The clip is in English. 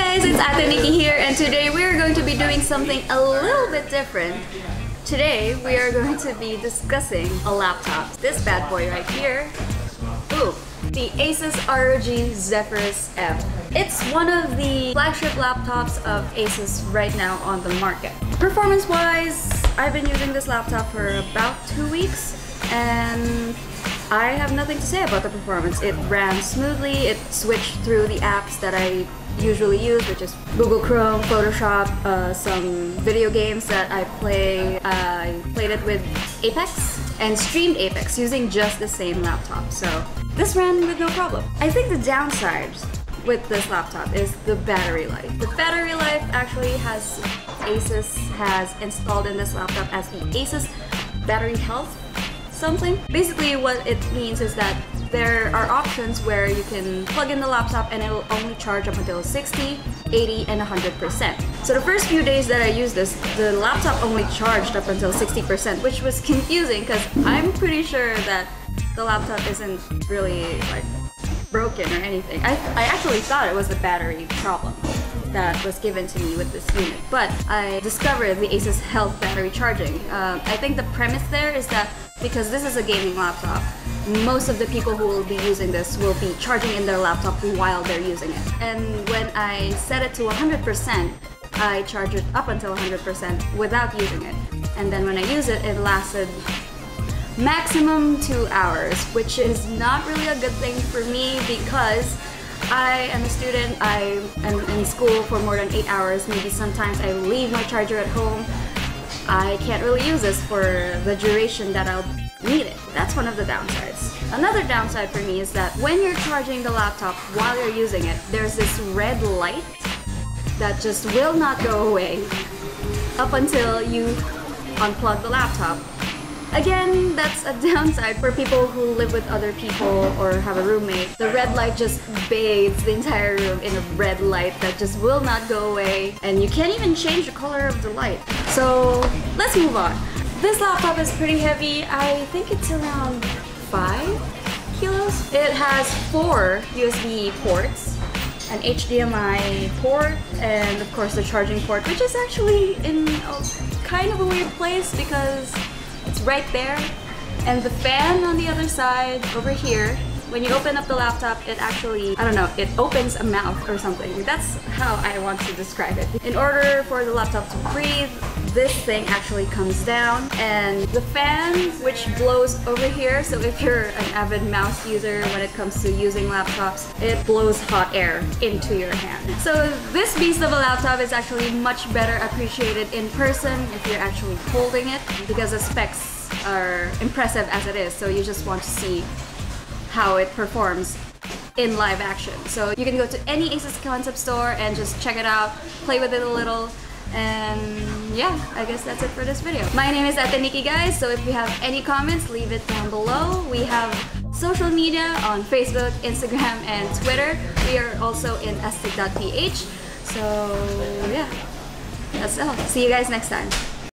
guys, it's Nikki here, and today we are going to be doing something a little bit different. Today we are going to be discussing a laptop. This bad boy right here. Ooh, the ASUS ROG Zephyrus M. It's one of the flagship laptops of ASUS right now on the market. Performance-wise, I've been using this laptop for about 2 weeks, and I have nothing to say about the performance. It ran smoothly, it switched through the apps that I usually use, which is Google Chrome, Photoshop, some video games that I play. I played it with Apex and streamed Apex using just the same laptop, so this ran with no problem. I think the downsides with this laptop is the battery life. The battery life actually ASUS has installed in this laptop as the ASUS battery health something. Basically what it means is that there are options where you can plug in the laptop and it will only charge up until 60, 80, and 100%. So the first few days that I used this, the laptop only charged up until 60%, which was confusing because I'm pretty sure that the laptop isn't really like broken or anything. I actually thought it was the battery problem that was given to me with this unit, but I discovered the ASUS Health battery charging. I think the premise there is that because this is a gaming laptop, most of the people who will be using this will be charging in their laptop while they're using it. And when I set it to 100%, I charge it up until 100% without using it. And then when I use it, it lasted maximum 2 hours, which is not really a good thing for me because I am a student. I am in school for more than 8 hours. Maybe sometimes I leave my charger at home. I can't really use this for the duration that I'll need it. That's one of the downsides. Another downside for me is that when you're charging the laptop while you're using it, there's this red light that just will not go away up until you unplug the laptop. Again, that's a downside for people who live with other people or have a roommate. The red light just bathes the entire room in a red light that just will not go away, and you can't even change the color of the light. So let's move on. This laptop is pretty heavy. I think it's around 5 kilos. It has 4 USB ports, an HDMI port, and of course the charging port, which is actually in a kind of a weird place because it's right there. And the fan on the other side over here, when you open up the laptop, it actually, I don't know, it opens a mouth or something. That's how I want to describe it. In order for the laptop to breathe, this thing actually comes down, and the fan, which blows over here, so if you're an avid mouse user when it comes to using laptops, it blows hot air into your hand. So this beast of a laptop is actually much better appreciated in person if you're actually holding it, because the specs are impressive as it is, so you just want to see how it performs in live action. So you can go to any ASUS concept store and just check it out, play with it a little, and yeah, I guess that's it for this video. My name is Nikki, guys, so if you have any comments, leave it down below. We have social media on Facebook, Instagram, and Twitter. We are also in astig.ph. So yeah, that's all. See you guys next time.